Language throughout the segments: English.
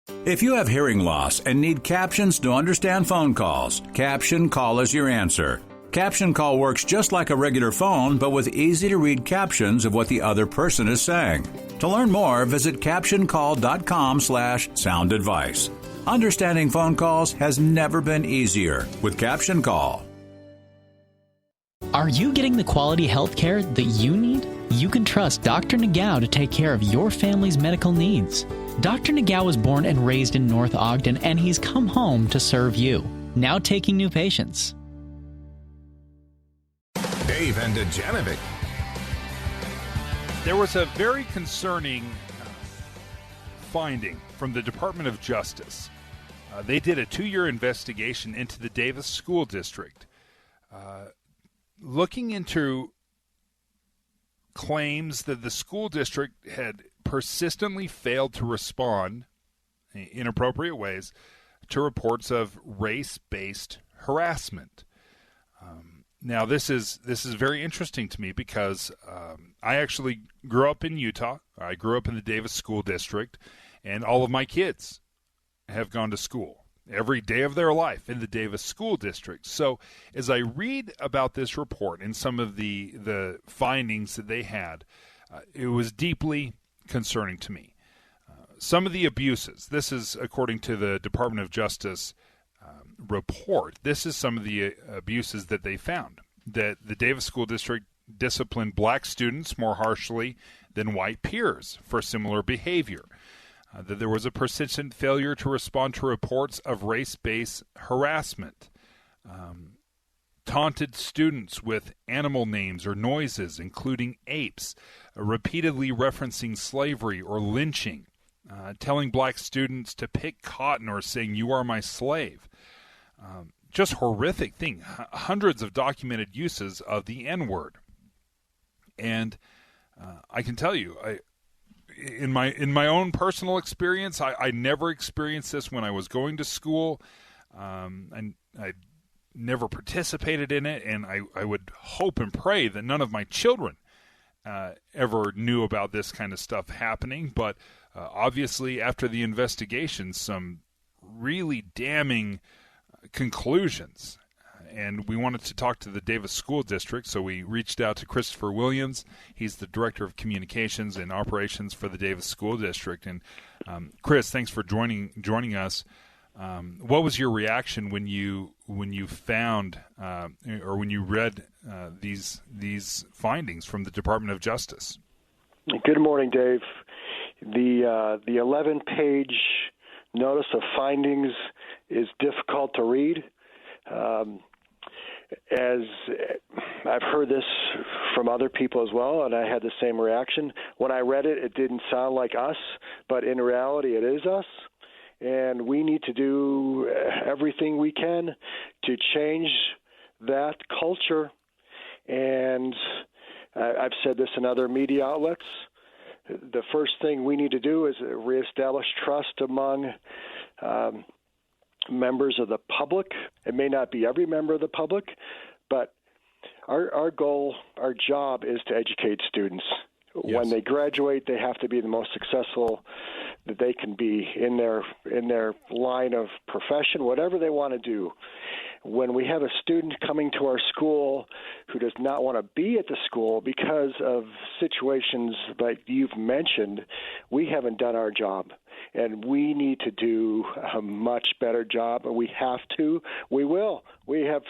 If you have hearing loss and need captions to understand phone calls, Caption Call is your answer. Caption Call works just like a regular phone, but with easy-to-read captions of what the other person is saying. To learn more, visit captioncall.com/sound advice. Understanding phone calls has never been easier with Caption Call. Are you getting the quality health care that you need? You can trust Dr. Nagao to take care of your family's medical needs. Dr. Nagao was born and raised in North Ogden, and he's come home to serve you. Now taking new patients. Dave and Dejanovic. There was a very concerning finding from the Department of Justice. They did a 2-year investigation into the Davis School District, looking into claims that the school district had persistently failed to respond in inappropriate ways to reports of race-based harassment. Now, this is very interesting to me because I actually grew up in Utah. I grew up in the Davis School District, and all of my kids have gone to school every day of their life in the Davis School District. So as I read about this report and some of the findings that they had, it was deeply concerning to me. Some of the abuses, this is according to the Department of Justice report, this is some of the abuses that they found, that the Davis School District disciplined black students more harshly than white peers for similar behavior. That there was a persistent failure to respond to reports of race-based harassment, taunted students with animal names or noises, including apes, repeatedly referencing slavery or lynching, telling black students to pick cotton or saying, "You are my slave." Just horrific thing. Hundreds of documented uses of the N-word. And I can tell you, in my own personal experience, I never experienced this when I was going to school, and I never participated in it, and I would hope and pray that none of my children ever knew about this kind of stuff happening. But obviously, after the investigation, some really damning conclusions. And we wanted to talk to the Davis School District, so we reached out to Christopher Williams. He's the Director of Communications and Operations for the Davis School District. And Chris, thanks for joining us. What was your reaction when you found or when you read these findings from the Department of Justice? Good morning, Dave. The 11-page notice of findings is difficult to read. As I've heard this from other people as well, and I had the same reaction. When I read it, it didn't sound like us, but in reality it is us, and we need to do everything we can to change that culture. And I've said this in other media outlets. The first thing we need to do is reestablish trust among members of the public. It may not be every member of the public, but our goal, our job is to educate students. Yes. When they graduate, they have to be the most successful that they can be in their line of profession, whatever they want to do. When we have a student coming to our school who does not want to be at the school because of situations like you've mentioned, we haven't done our job. And we need to do a much better job, and we have to. We will. We have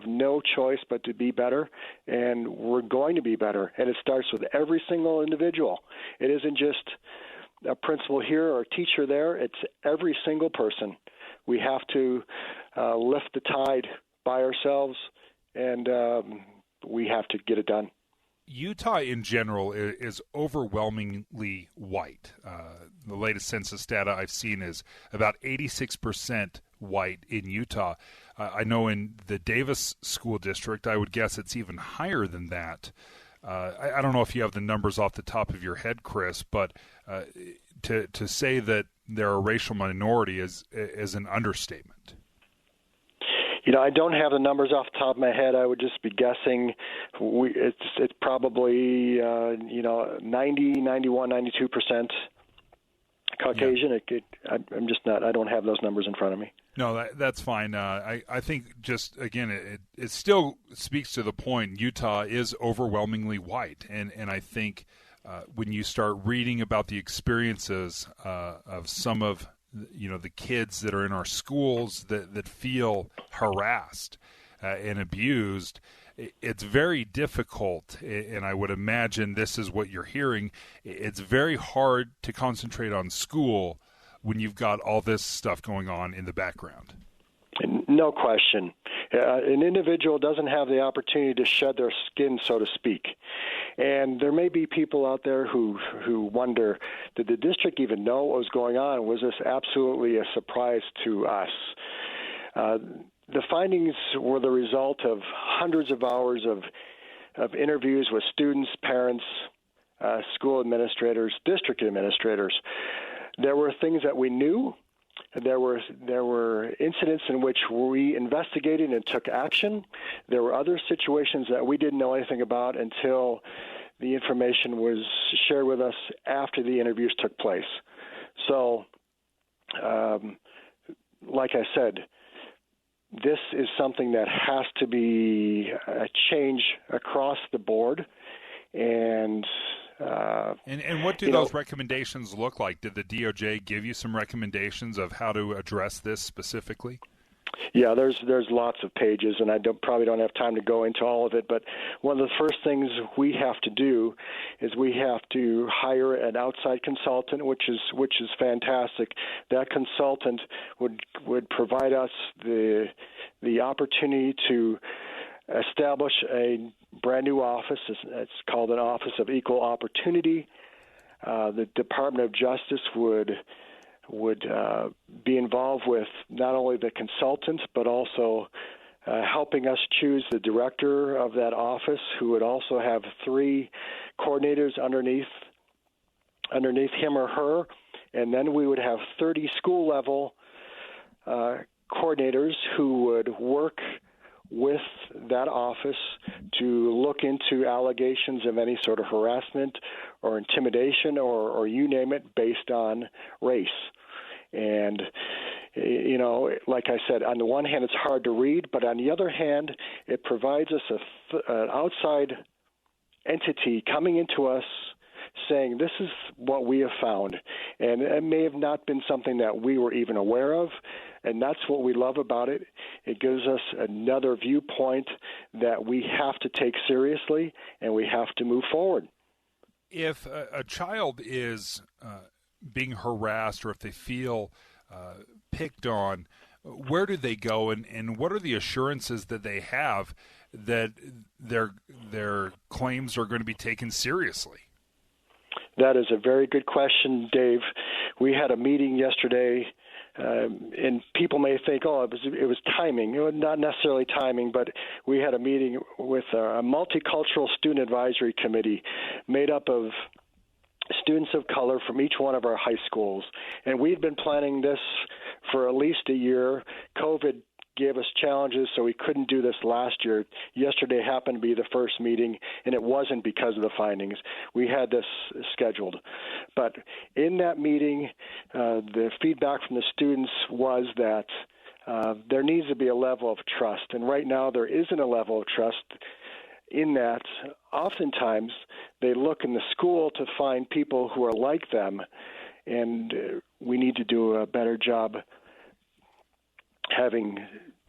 no choice but to be better, and we're going to be better. And it starts with every single individual. It isn't just a principal here or a teacher there. It's every single person. We have to lift the tide by ourselves, and we have to get it done. Utah in general is overwhelmingly white. The latest census data I've seen is about 86% white in Utah. I know in the Davis School District, I would guess it's even higher than that. I don't know if you have the numbers off the top of your head, Chris, but to say that they're a racial minority is an understatement. I don't have the numbers off the top of my head. I would just be guessing. It's probably 90, 91, 92%, Caucasian. Yeah. I'm just not. I don't have those numbers in front of me. No, that's fine. I think just, again, it still speaks to the point. Utah is overwhelmingly white, and I think when you start reading about the experiences of some of the kids that are in our schools that feel harassed and abused, it's very difficult, and I would imagine this is what you're hearing. It's very hard to concentrate on school when you've got all this stuff going on in the background. No question. An individual doesn't have the opportunity to shed their skin, so to speak. And there may be people out there who wonder, did the district even know what was going on? Was this absolutely a surprise to us? The findings were the result of hundreds of hours of interviews with students, parents, school administrators, district administrators. There were things that we knew. There were incidents in which we investigated and took action. There were other situations that we didn't know anything about until the information was shared with us after the interviews took place. So, like I said, this is something that has to be a change across the board. And what do those recommendations look like? Did the DOJ give you some recommendations of how to address this specifically? Yeah, there's lots of pages, and I probably don't have time to go into all of it. But one of the first things we have to do is we have to hire an outside consultant, which is fantastic. That consultant would provide us the opportunity to establish a brand new office. It's called an Office of Equal Opportunity. The Department of Justice would be involved with not only the consultant, but also helping us choose the director of that office, who would also have 3 coordinators underneath him or her. And then we would have 30 school-level coordinators who would work with that office to look into allegations of any sort of harassment or intimidation or you name it, based on race. And, like I said, on the one hand, it's hard to read, but on the other hand, it provides us an outside entity coming into us saying, this is what we have found. And it may have not been something that we were even aware of, and that's what we love about it. It gives us another viewpoint that we have to take seriously, and we have to move forward. If a child is being harassed, or if they feel picked on, where do they go, and what are the assurances that they have that their claims are going to be taken seriously? That is a very good question, Dave. We had a meeting yesterday, and people may think, it was timing. It was not necessarily timing, but we had a meeting with a multicultural student advisory committee made up of students of color from each one of our high schools. And we've been planning this for at least a year. COVID gave us challenges, so we couldn't do this last year. Yesterday happened to be the first meeting, and it wasn't because of the findings. We had this scheduled. But in that meeting, the feedback from the students was that there needs to be a level of trust. And right now there isn't a level of trust, in that oftentimes they look in the school to find people who are like them, and we need to do a better job having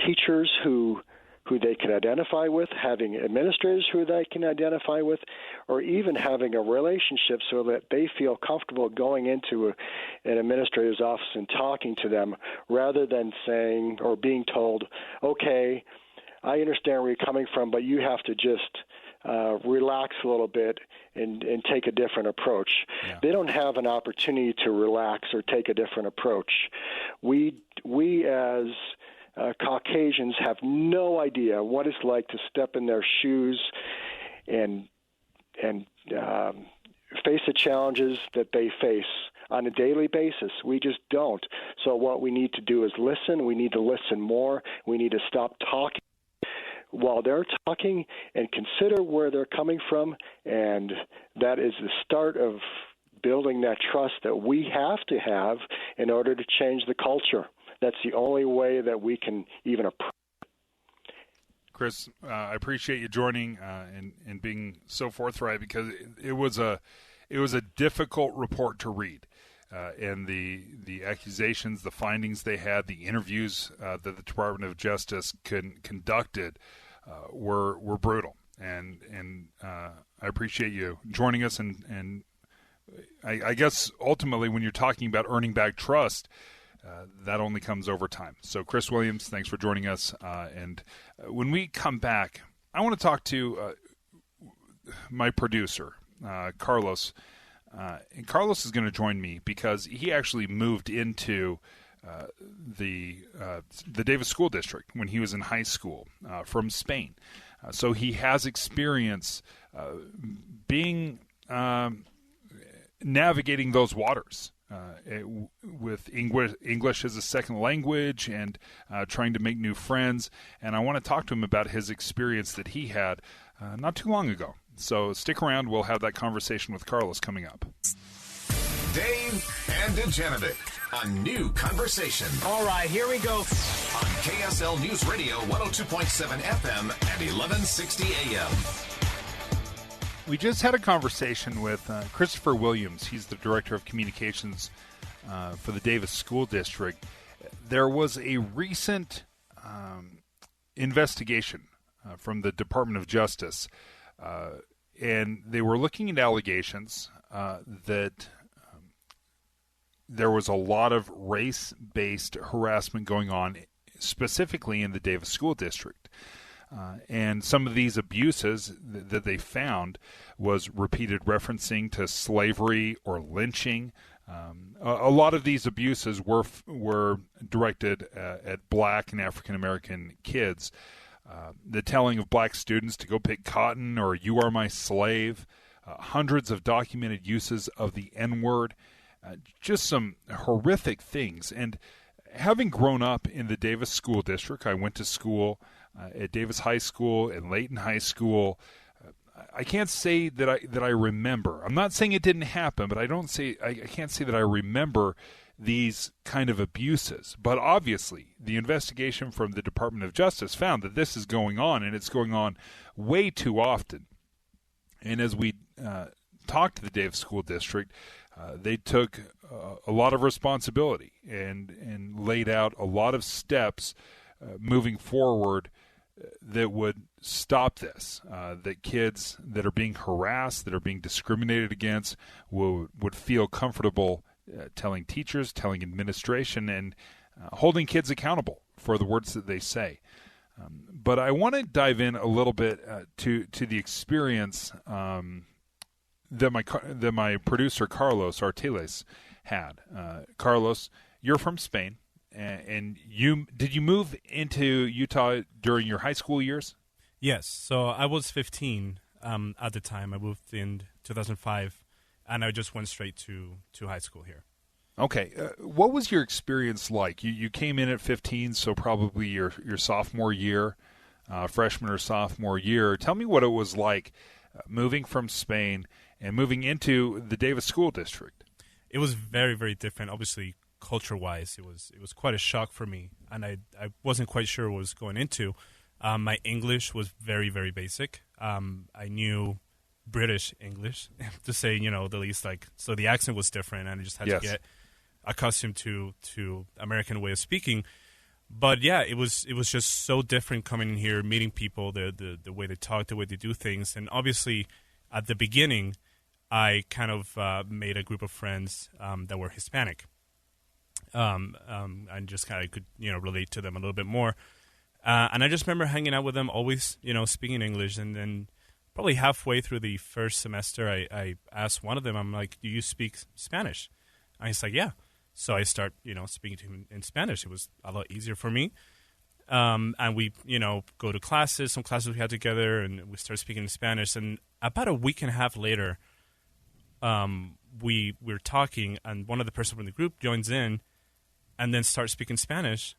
teachers who they can identify with, having administrators who they can identify with, or even having a relationship so that they feel comfortable going into an administrator's office and talking to them, rather than saying or being told, okay, I understand where you're coming from, but you have to just relax a little bit and take a different approach. Yeah. They don't have an opportunity to relax or take a different approach. We as Caucasians have no idea what it's like to step in their shoes and face the challenges that they face on a daily basis. We just don't. So what we need to do is listen. We need to listen more. We need to stop talking while they're talking and consider where they're coming from, and that is the start of building that trust that we have to have in order to change the culture. That's the only way that we can even approach. Chris, I appreciate you joining and being so forthright, because it was a difficult report to read, and the accusations, the findings they had, the interviews that the Department of Justice conducted were brutal, and I appreciate you joining us, and I guess ultimately when you're talking about earning back trust, that only comes over time. So, Chris Williams, thanks for joining us. And when we come back, I want to talk to my producer, Carlos. And Carlos is going to join me because he actually moved into the Davis School District when he was in high school from Spain. So he has experience being navigating those waters. With English as a second language and trying to make new friends. And I want to talk to him about his experience that he had not too long ago. So stick around. We'll have that conversation with Carlos coming up. Dave and DeGenevieve, a new conversation. All right, here we go. On KSL News Radio, 102.7 FM and 1160 AM. We just had a conversation with Christopher Williams. He's the Director of Communications for the Davis School District. There was a recent investigation from the Department of Justice, and they were looking at allegations that there was a lot of race-based harassment going on, specifically in the Davis School District. And some of these abuses that they found was repeated referencing to slavery or lynching. A lot of these abuses were directed at black and African American kids. The telling of black students to go pick cotton or "you are my slave," hundreds of documented uses of the N-word, just some horrific things. And having grown up in the Davis School District, I went to school at Davis High School and Layton High School. I can't say that I remember. I'm not saying it didn't happen, but I can't say that I remember these kind of abuses. But obviously, the investigation from the Department of Justice found that this is going on, and it's going on way too often. And as we talked to the Davis School District, they took a lot of responsibility and laid out a lot of steps moving forward that would stop this, that kids that are being harassed, that are being discriminated against, would feel comfortable telling teachers, telling administration, and holding kids accountable for the words that they say. But I want to dive in a little bit to the experience that my producer Carlos Artiles had. Carlos, you're from Spain. And did you move into Utah during your high school years? Yes. So I was 15 at the time. I moved in 2005, and I just went straight to high school here. Okay. What was your experience like? You came in at 15, so probably your sophomore year, freshman or sophomore year. Tell me what it was like moving from Spain and moving into the Davis School District. It was very, very different. Obviously, culture-wise, it was quite a shock for me, and I wasn't quite sure what I was going into. My English was very, very basic. I knew British English, to say, the least. So the accent was different, and I just had to get accustomed to American way of speaking. But yeah, it was just so different coming in here, meeting people, the way they talk, the way they do things, and obviously at the beginning, I kind of made a group of friends that were Hispanic. And just kind of could, relate to them a little bit more. And I just remember hanging out with them, always, speaking English. And then probably halfway through the first semester, I asked one of them, I'm like, do you speak Spanish? And he's like, yeah. So I start, speaking to him in Spanish. It was a lot easier for me. And we, go to classes, some classes we had together, and we start speaking in Spanish. And about a week and a half later, we were talking, and one of the person from the group joins in, and then start speaking Spanish.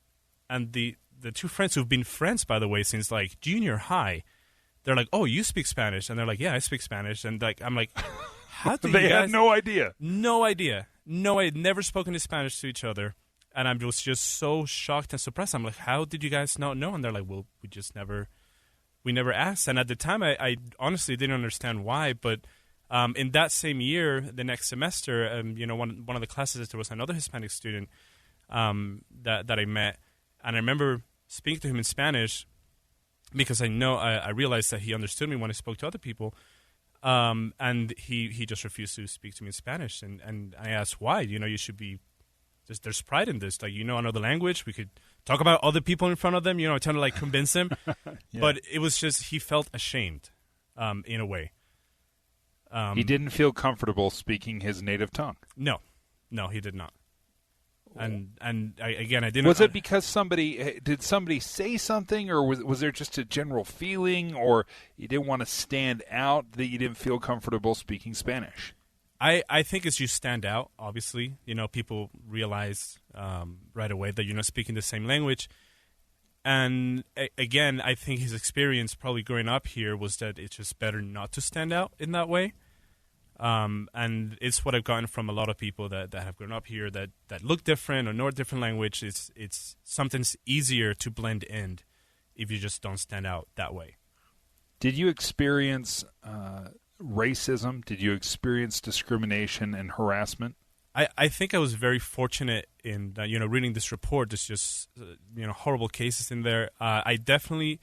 And the two friends who've been friends, by the way, since junior high, they're like, oh, you speak Spanish? And they're like, yeah, I speak Spanish. And I'm like, how do they you guys... had no idea. No idea. No, I had never spoken in Spanish to each other. And I was just so shocked and surprised. I'm like, how did you guys not know? And they're like, well, we never asked. And at the time, I honestly didn't understand why. But in that same year, the next semester, one of the classes, there was another Hispanic student that I met. And I remember speaking to him in Spanish because I realized that he understood me when I spoke to other people. And he just refused to speak to me in Spanish. And I asked why. You should be, there's pride in this. Like, another language. We could talk about other people in front of them, trying to like convince him. Yeah. But it was just, he felt ashamed in a way. He didn't feel comfortable speaking his native tongue. No, he did not. And I didn't. Was it because did somebody say something, or was there just a general feeling, or you didn't want to stand out that you didn't feel comfortable speaking Spanish? I think as you stand out, obviously, people realize right away that you're not speaking the same language. And again, I think his experience probably growing up here was that it's just better not to stand out in that way. And it's what I've gotten from a lot of people that have grown up here that look different or know a different language. It's something's easier to blend in if you just don't stand out that way. Did you experience racism? Did you experience discrimination and harassment? I think I was very fortunate in reading this report. There's just horrible cases in there. I definitely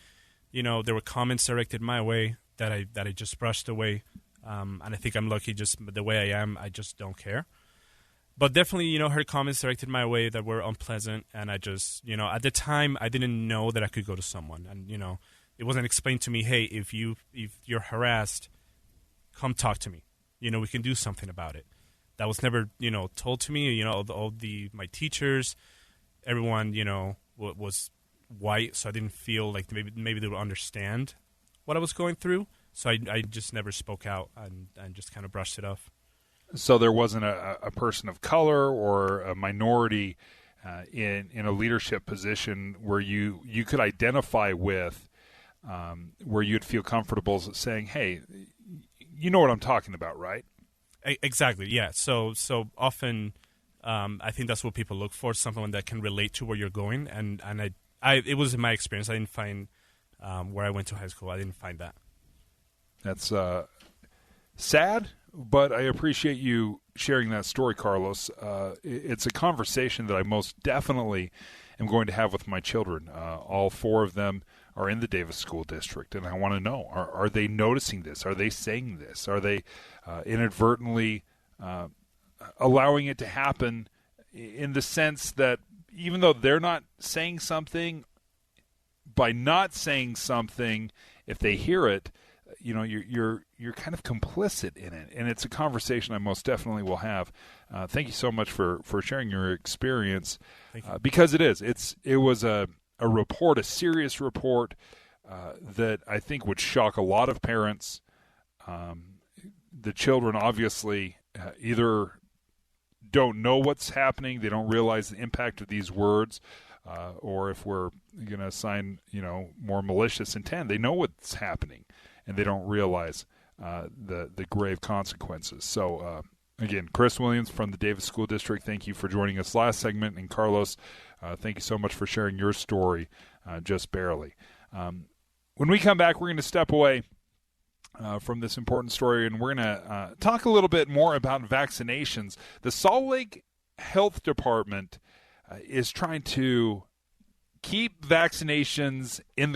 there were comments directed my way that I just brushed away. And I think I'm lucky just the way I am. I just don't care. But definitely, heard comments directed my way that were unpleasant. And I just, at the time, I didn't know that I could go to someone. And, it wasn't explained to me, hey, if you're harassed, come talk to me. We can do something about it. That was never, told to me. My teachers, everyone, was white. So I didn't feel like maybe they would understand what I was going through. So I just never spoke out and just kind of brushed it off. So there wasn't a person of color or a minority in a leadership position where you could identify with, where you'd feel comfortable saying, hey, you know what I'm talking about, right? Exactly, yeah. So often I think that's what people look for, someone that can relate to where you're going. And it was in my experience. I didn't find where I went to high school, I didn't find that. That's sad, but I appreciate you sharing that story, Carlos. It's a conversation that I most definitely am going to have with my children. All four of them are in the Davis School District, and I want to know, are they noticing this? Are they saying this? Are they inadvertently allowing it to happen in the sense that even though they're not saying something, by not saying something, if they hear it, you're kind of complicit in it, and it's a conversation I most definitely will have. Thank you so much for sharing your experience, because it was a report, a serious report that I think would shock a lot of parents. The children obviously either don't know what's happening, they don't realize the impact of these words, or if we're going to assign more malicious intent, they know what's happening. And they don't realize the grave consequences. So, again, Chris Williams from the Davis School District, thank you for joining us last segment. And Carlos, thank you so much for sharing your story just barely. When we come back, we're going to step away from this important story, and we're going to talk a little bit more about vaccinations. The Salt Lake Health Department is trying to keep vaccinations in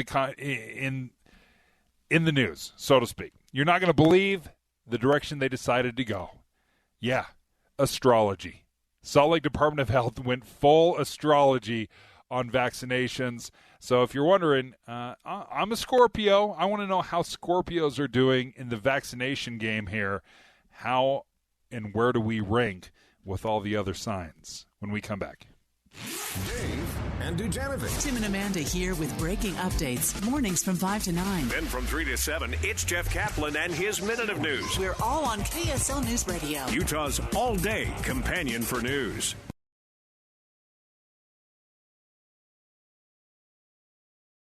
the news, so to speak. You're not going to believe the direction they decided to go. Yeah, astrology. Salt Lake Department of Health went full astrology on vaccinations. So if you're wondering, I'm a Scorpio. I want to know how Scorpios are doing in the vaccination game here. How and where do we rank with all the other signs when we come back? Dave and Dujanovic. Tim and Amanda here with breaking updates. Mornings from 5 to 9. Then from 3 to 7, it's Jeff Kaplan and his Minute of News. We're all on KSL News Radio. Utah's all-day companion for news.